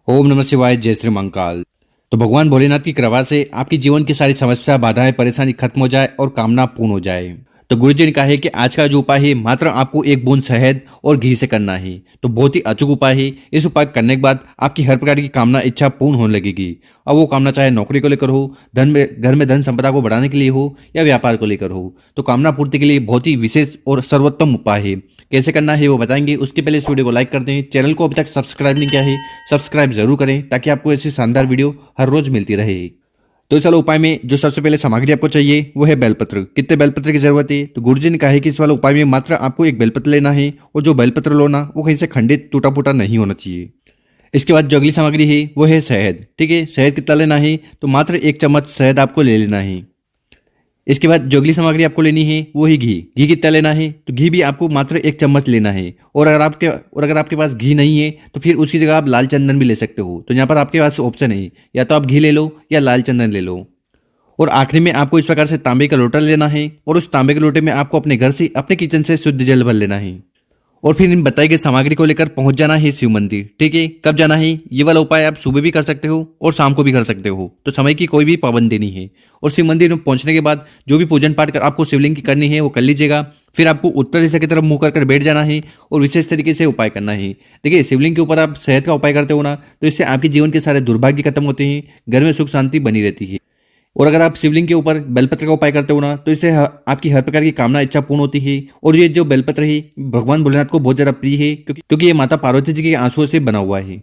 ओम नमः शिवाय, जय श्री महाकाल। तो भगवान भोलेनाथ की कृपा से आपकी जीवन की सारी समस्या, बाधाएं, परेशानी खत्म हो जाए और कामना पूर्ण हो जाए। तो गुरु जी ने कहा है कि आज का जो उपाय है मात्र आपको एक बूंद शहद और घी से करना है। तो बहुत ही अचूक उपाय है। इस उपाय करने के बाद आपकी हर प्रकार की कामना, इच्छा पूर्ण होने लगेगी। अब वो कामना चाहे नौकरी को लेकर हो, घर में धन संपदा को बढ़ाने के लिए हो या व्यापार को लेकर हो, तो कामना पूर्ति के लिए बहुत ही विशेष और सर्वोत्तम उपाय है। कैसे करना है वो बताएंगे। उसके पहले इस वीडियो को लाइक कर दें। चैनल को अभी तक सब्सक्राइब नहीं किया है, सब्सक्राइब जरूर करें ताकि आपको ऐसी शानदार वीडियो हर रोज मिलती रहे। तो चलो, उपाय में जो सबसे पहले सामग्री आपको चाहिए वो है बेलपत्र। कितने बेलपत्र की जरूरत है? तो गुरुजी ने कहा है कि इस वाले उपाय में मात्र आपको एक बेलपत्र लेना है और जो बेलपत्र लो ना, वो कहीं से खंडित, टूटा फूटा नहीं होना चाहिए। इसके बाद जो अगली सामग्री है वो है शहद। ठीक है, शहद कितना लेना है? तो मात्र 1 चम्मच शहद आपको ले लेना है। इसके बाद जो अगली सामग्री आपको लेनी है वो ही घी। घी कितना लेना है? तो घी भी आपको मात्र 1 चम्मच लेना है। और अगर आपके पास घी नहीं है तो फिर उसकी जगह आप लाल चंदन भी ले सकते हो। तो यहाँ पर आपके पास ऑप्शन है, या तो आप घी ले लो या लाल चंदन ले लो। और आखिरी में आपको इस प्रकार से तांबे का लोटा लेना है और उस तांबे के लोटे में आपको अपने घर से, अपने किचन से शुद्ध जल भर लेना है। और फिर इन बताई गई सामग्री को लेकर पहुंच जाना है शिव मंदिर। ठीक है, कब जाना है? ये वाला उपाय आप सुबह भी कर सकते हो और शाम को भी कर सकते हो। तो समय की कोई भी पाबंदी नहीं है। और शिव मंदिर में पहुंचने के बाद जो भी पूजन पाठ कर आपको शिवलिंग की करनी है वो कर लीजिएगा। फिर आपको उत्तर दिशा की तरफ मुंह कर बैठ जाना है और विशेष तरीके से उपाय करना है। देखिए, शिवलिंग के ऊपर आप शहद का उपाय करते हो ना, तो इससे आपके जीवन के सारे दुर्भाग्य खत्म होते हैं, घर में सुख शांति बनी रहती है। और अगर आप शिवलिंग के ऊपर बेलपत्र का उपाय करते हो ना, तो इससे आपकी हर प्रकार की कामना, इच्छा पूर्ण होती है। और ये जो बेलपत्र है भगवान भोलेनाथ को बहुत ज्यादा प्रिय है, क्योंकि ये माता पार्वती जी के आंसुओं से बना हुआ है।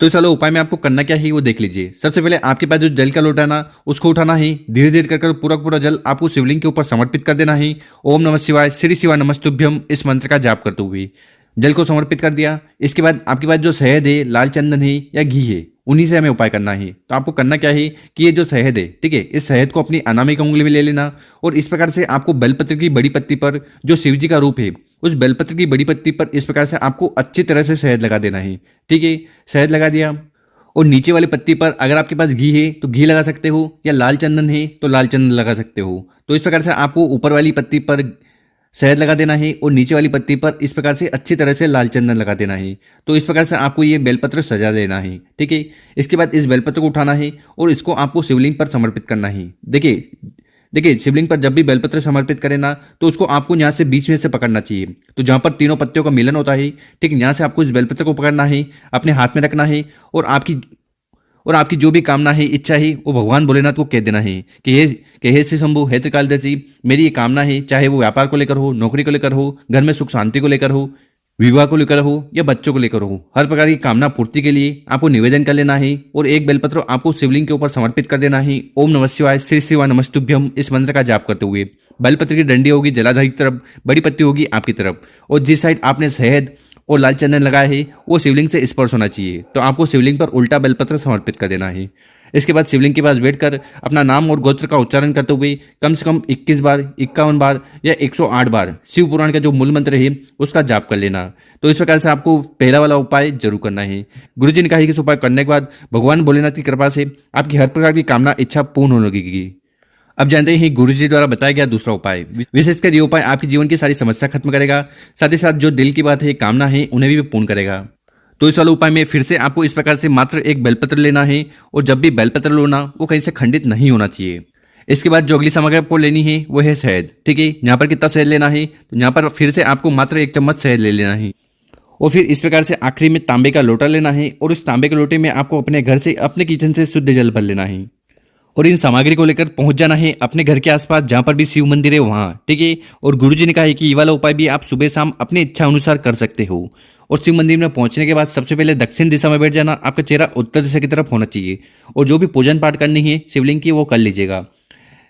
तो चलो, उपाय में आपको करना क्या है वो देख लीजिए। सबसे पहले आपके पास जो जल का लोटा है ना, उसको उठाना है। धीरे धीरे कर पूरा पूरा जल आपको शिवलिंग के ऊपर समर्पित कर देना है। ओम नमः शिवाय, श्री शिवाय नमस्तुभ्यम, इस मंत्र का जाप करते हुए जल को समर्पित कर दिया। इसके बाद आपके पास जो शहद है, लाल चंदन है या घी है, उन्हीं से हमें उपाय करना है। तो आपको करना क्या है कि ये जो शहद है, ठीक है, इस शहद को अपनी अनामिका उंगली में ले लेना और इस प्रकार से आपको बेलपत्र की बड़ी पत्ती पर, जो शिव जी का रूप है, उस बेलपत्र की बड़ी पत्ती पर इस प्रकार से आपको अच्छी तरह से शहद लगा देना है। ठीक है, शहद लगा दिया। और नीचे वाली पत्ती पर अगर आपके पास घी है तो घी लगा सकते हो, या लाल चंदन है तो लाल चंदन लगा सकते हो। तो इस प्रकार से आपको ऊपर वाली पत्ती पर शहद लगा देना है और नीचे वाली पत्ती पर इस प्रकार से अच्छी तरह से लाल चंदन लगा देना है। तो इस प्रकार से आपको ये बेलपत्र सजा देना है। ठीक है, इसके बाद इस बेलपत्र को उठाना है और इसको आपको शिवलिंग पर समर्पित करना है। देखिए देखिए, शिवलिंग पर जब भी बेलपत्र समर्पित करें ना, तो उसको आपको यहाँ से बीच में से पकड़ना चाहिए। तो जहाँ पर तीनों पत्तियों का मिलन होता है, ठीक, यहाँ से आपको इस बेलपत्र को पकड़ना है, अपने हाथ में रखना है और आपकी जो भी कामना है, इच्छा है, वो भगवान भोलेनाथ को कह देना है कि हे श्री शंभु, हे त्रिकालदर्शी, मेरी ये कामना है, चाहे वो व्यापार को लेकर हो, नौकरी को लेकर हो, घर में सुख शांति को लेकर हो, विवाह को लेकर हो या बच्चों को लेकर हो, हर प्रकार की कामना पूर्ति के लिए आपको निवेदन कर लेना है और एक बेलपत्र आपको शिवलिंग के ऊपर समर्पित कर देना है। ओम नमः शिवाय, श्री शिवाय नमस्तुभ्यम, इस मंत्र का जाप करते हुए बेलपत्र की डंडी होगी जलाधार की तरफ, बड़ी पत्ती होगी आपकी तरफ, और जिस साइड आपने शहद और लाल चंदन लगाया है वो शिवलिंग से स्पर्श होना चाहिए। तो आपको शिवलिंग पर उल्टा बेलपत्र समर्पित कर देना है। इसके बाद शिवलिंग के पास बैठकर अपना नाम और गोत्र का उच्चारण करते हुए कम से कम 21 बार, 51 बार या 108 बार शिव पुराण का जो मूल मंत्र है उसका जाप कर लेना। तो इस प्रकार से आपको पहला वाला उपाय जरूर करना है। गुरुजी ने कहा कि इस उपाय करने के बाद भगवान भोलेनाथ की कृपा से आपकी हर प्रकार की कामना, इच्छा पूर्ण होने लगेगी। अब जानते हैं गुरुजी द्वारा बताया गया दूसरा उपाय। विशेषकर ये उपाय आपके जीवन की सारी समस्या खत्म करेगा, साथ ही साथ जो दिल की बात है, कामना है, उन्हें भी पूर्ण करेगा। तो इस वाले उपाय में फिर से आपको इस प्रकार से मात्र एक बेलपत्र लेना है और जब भी बेलपत्र लो ना, वो कहीं से खंडित नहीं होना चाहिए। इसके बाद जो अगली सामग्री आपको लेनी है वो है शहद। ठीक है, यहाँ पर कितना शहद लेना है? तो यहाँ पर फिर से आपको मात्र 1 चम्मच शहद ले लेना है और फिर इस प्रकार से आखिरी में तांबे का लोटा लेना है और उस तांबे के लोटे में आपको अपने घर से, अपने किचन से शुद्ध जल भर लेना है और इन सामग्री को लेकर पहुंच जाना है अपने घर के आसपास जहां पर भी शिव मंदिर है वहां। ठीक है, और गुरुजी ने कहा है कि ये वाला उपाय भी आप सुबह शाम अपनी इच्छा अनुसार कर सकते हो। और शिव मंदिर में पहुंचने के बाद सबसे पहले दक्षिण दिशा में बैठ जाना, आपका चेहरा उत्तर दिशा की तरफ होना चाहिए और जो भी पूजन पाठ करनी है शिवलिंग की वो कर लीजिएगा।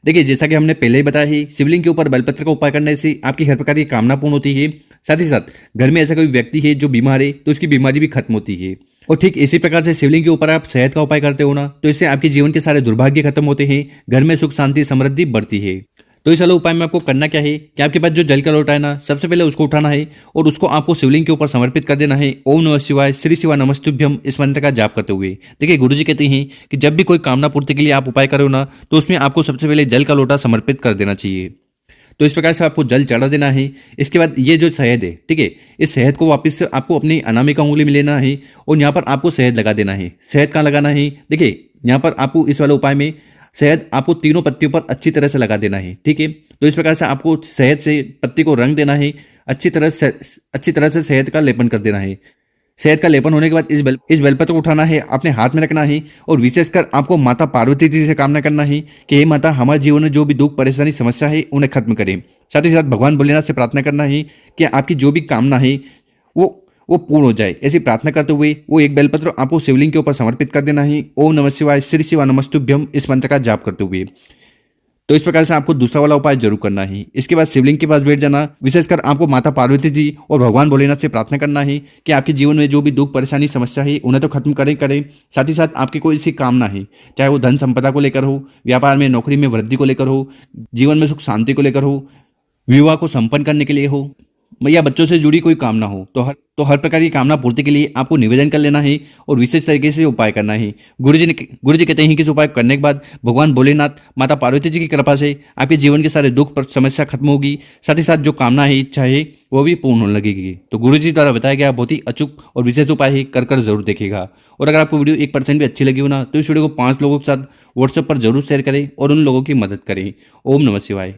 देखिए, जैसा कि हमने पहले ही बताया है, शिवलिंग के ऊपर बेलपत्र का उपाय करने से आपकी हर प्रकार की कामना पूर्ण होती है। साथ ही साथ घर में ऐसा कोई व्यक्ति है जो बीमार है तो उसकी बीमारी भी खत्म होती है। और ठीक इसी प्रकार से शिवलिंग के ऊपर आप शहद का उपाय करते हो ना, तो इससे आपके जीवन के सारे दुर्भाग्य खत्म होते हैं, घर में सुख शांति समृद्धि बढ़ती है। तो इस वाले उपाय में आपको करना क्या है कि आपके पास जो जल का लोटा है ना, सबसे पहले उसको उठाना है और उसको आपको शिवलिंग के ऊपर समर्पित कर देना है। ओम नमः शिवाय, श्री शिवाय नमस्तुभ्यम, इस मंत्र का जाप करते हुए। देखिए, गुरुजी कहते हैं कि जब भी कोई कामना पूर्ति के लिए आप उपाय करो ना, तो उसमें आपको सबसे पहले जल का लोटा समर्पित कर देना चाहिए। तो इस प्रकार से आपको जल चढ़ा देना है। इसके बाद ये जो शहद है, ठीक है, इस शहद को वापस से आपको अपनी अनामिका उंगली में लेना है और यहाँ पर आपको शहद लगा देना है। शहद कहाँ लगाना है, देखिए यहाँ पर आपको इस वाले उपाय में शहद आपको तीनों पत्तियों पर अच्छी तरह से लगा देना है, ठीक है। तो इस प्रकार से आपको शहद से पत्ती को रंग देना है, अच्छी तरह से शहद का लेपन कर देना है। शहद का लेपन होने के बाद इस बेलपत्र को उठाना है, अपने हाथ में रखना है और विशेषकर आपको माता पार्वती जी से कामना करना है कि हे माता, हमारे जीवन में जो भी दुख परेशानी समस्या है उन्हें खत्म करें। साथ ही साथ भगवान भोलेनाथ से प्रार्थना करना है कि आपकी जो भी कामना है वो पूर्ण हो जाए। ऐसी प्रार्थना करते हुए वो एक बेलपत्र आपको शिवलिंग के ऊपर समर्पित कर देना है। ओम नमः शिवाय, श्री शिवा नमस्तुभ्यम, इस मंत्र का जाप करते हुए। तो इस प्रकार से आपको दूसरा वाला उपाय जरूर करना है। इसके बाद शिवलिंग के पास बैठ जाना, विशेषकर आपको माता पार्वती जी और भगवान भोलेनाथ से प्रार्थना करना है कि आपके जीवन में जो भी दुख परेशानी समस्या है उन्हें तो खत्म करें। साथ ही साथ आपकी कोई सी कामना है, चाहे वो धन संपदा को लेकर हो, व्यापार में नौकरी में वृद्धि को लेकर हो, जीवन में सुख शांति को लेकर हो, विवाह को संपन्न करने के लिए हो, या बच्चों से जुड़ी कोई कामना हो, तो हर प्रकार की कामना पूर्ति के लिए आपको निवेदन कर लेना है और विशेष तरीके से उपाय करना है। गुरु जी कहते हैं कि इस उपाय करने के बाद भगवान भोलेनाथ, माता पार्वती जी की कृपा से आपके जीवन के सारे दुख पर समस्या खत्म होगी। साथ ही साथ जो कामना है, इच्छा है, वो भी पूर्ण होने लगेगी। तो गुरु जी द्वारा बताया गया बहुत ही अचूक और विशेष उपाय है, कर जरूर देखेगा। और अगर आपको वीडियो 1% भी अच्छी लगी हो ना, तो इस वीडियो को 5 लोगों के साथ व्हाट्सएप पर जरूर शेयर करें और उन लोगों की मदद करें। ओम नमः शिवाय।